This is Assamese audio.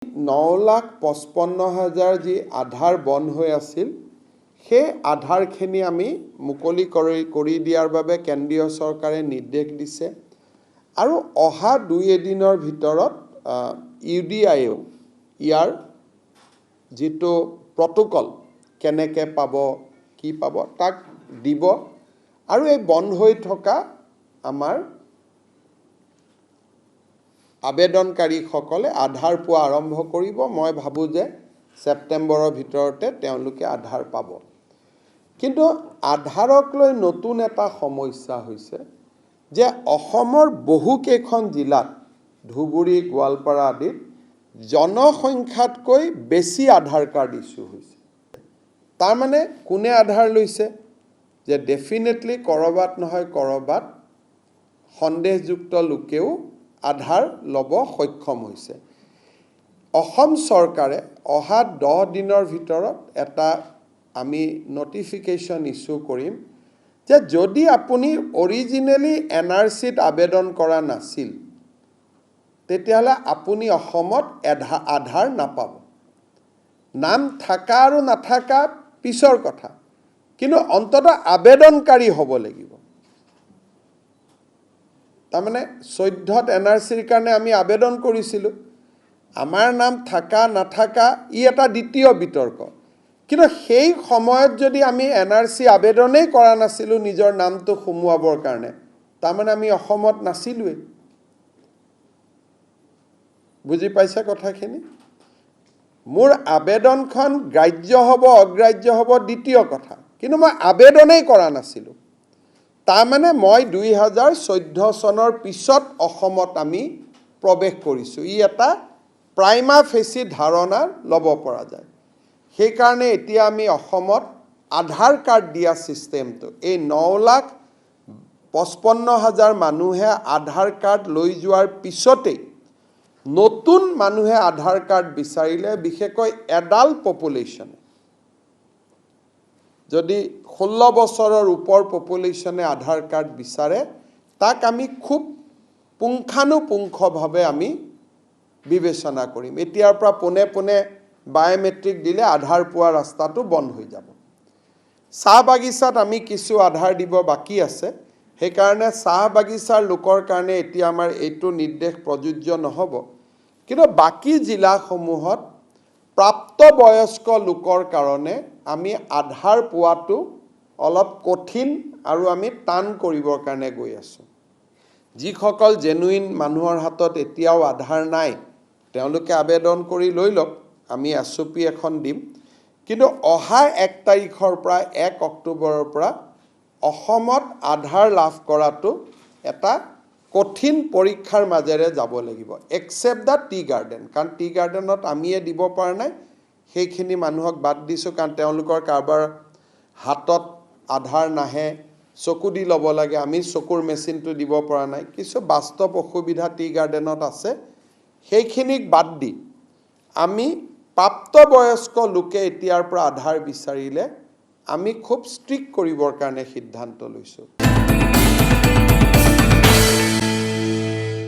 9,55,000 যি আধাৰ বন্ধ হৈ আছিল সেই আধাৰখিনি আমি মুকলি কৰি দিয়াৰ বাবে কেন্দ্ৰীয় চৰকাৰে নিৰ্দেশ দিছে আৰু অহা 2 দিনৰ ভিতৰত UDIও ইয়াৰ যিটো প্ৰটোকল কেনেকৈ পাব কি পাব তাক দিব আৰু এই বন্ধ হৈ থকা আমাৰ আবেদনকাৰীসকলে আধাৰ পোৱা আৰম্ভ কৰিব। মই ভাবোঁ যে সেপ্টেম্বৰৰ ভিতৰতে তেওঁলোকে আধাৰ পাব। কিন্তু আধাৰক লৈ নতুন এটা সমস্যা হৈছে যে অসমৰ বহুকেইখন জিলাত ধুবুৰী গোৱালপাৰা আদিত জনসংখ্যাতকৈ বেছি আধাৰ কাৰ্ড ইস্যু হৈছে। তাৰ মানে কোনে আধাৰ লৈছে যে ডেফিনেটলি কৰবাত নহয় কৰবাত সন্দেহযুক্ত লোকেও আধাৰ ল'ব সক্ষম হৈছে। অসম চৰকাৰে অহা 10 দিনৰ ভিতৰত এটা আমি নটিফিকেশ্যন ইস্যু কৰিম যে যদি আপুনি অৰিজিনেলি NRCত আবেদন কৰা নাছিল তেতিয়াহ'লে আপুনি অসমত আধাৰ নাপাব। নাম থাকা আৰু নাথাকা পিছৰ কথা, কিন্তু অন্ততঃ আবেদনকাৰী হ'ব লাগিব। তাৰমানে 14ত NRCৰ কাৰণে আমি আবেদন কৰিছিলোঁ, আমাৰ নাম থাকা নাথাকা ই এটা দ্বিতীয় বিতৰ্ক। কিন্তু সেই সময়ত যদি আমি NRC আবেদনেই কৰা নাছিলোঁ নিজৰ নামটো সোমোৱাবৰ কাৰণে, তাৰমানে আমি অসমত নাছিলোৱেই। বুজি পাইছে কথাখিনি? মোৰ আবেদনখন গ্ৰাহ্য হ'ব অগ্ৰাহ্য হ'ব দ্বিতীয় কথা, কিন্তু মই আবেদনেই কৰা নাছিলোঁ। তাৰমানে মই 2014 চনৰ পিছত অসমত আমি প্ৰৱেশ কৰিছোঁ। ই এটা প্ৰাইমা ফেচি ধাৰণা ল'ব পৰা যায়। সেইকাৰণে এতিয়া আমি অসমত আধাৰ কাৰ্ড দিয়া ছিষ্টেমটো এই 9,55,000 মানুহে আধাৰ কাৰ্ড লৈ যোৱাৰ পিছতেই নতুন মানুহে আধাৰ কাৰ্ড বিচাৰিলে, বিশেষকৈ এডাল্ট পপুলেশ্যনে যদি 16 বছৰৰ ওপৰ পপুলেশ্যনে আধাৰ কাৰ্ড বিচাৰে তাক আমি খুব পুংখানুপুংখভাৱে আমি বিবেচনা কৰিম। এতিয়াৰ পৰা পোনে পোনে বায়োমেট্ৰিক দিলে আধাৰ পোৱা ৰাস্তাটো বন্ধ হৈ যাব। চাহ বাগিচাত আমি কিছু আধাৰ দিব বাকী আছে, সেইকাৰণে চাহ বাগিচাৰ লোকৰ কাৰণে এতিয়া আমাৰ এইটো নিৰ্দেশ প্ৰযোজ্য নহ'ব। কিন্তু বাকী জিলাসমূহত প্ৰাপ্তবয়স্ক লোকৰ কাৰণে আমি আধাৰ পোৱাটো অলপ কঠিন আৰু আমি টান কৰিবৰ কাৰণে গৈ আছোঁ। যিসকল জেনুইন মানুহৰ হাতত এতিয়াও আধাৰ নাই তেওঁলোকে আবেদন কৰি লৈ লওক, আমি SOP এখন দিম। কিন্তু অহা 1 তাৰিখৰ পৰা 1 অক্টোবৰৰ পৰা অসমত আধাৰ লাভ কৰাটো এটা কঠিন পৰীক্ষাৰ মাজেৰে যাব লাগিব, এক্সেপ্ট দ্য টি গাৰ্ডেন। কাৰণ টি গাৰ্ডেনত আমিয়ে দিব পৰা নাই, সেইখিনি মানুহক বাদ দিছোঁ কাৰণ তেওঁলোকৰ কাৰোবাৰ হাতত আধাৰ নাহে, চকু দি ল'ব লাগে, আমি চকুৰ মেচিনটো দিব পৰা নাই। কিছু বাস্তৱ অসুবিধা টি গাৰ্ডেনত আছে, সেইখিনিক বাদ দি আমি প্ৰাপ্তবয়স্ক লোকে এতিয়াৰ পৰা আধাৰ বিচাৰিলে আমি খুব ষ্ট্ৰিক্ট কৰিবৰ কাৰণে সিদ্ধান্ত লৈছোঁ।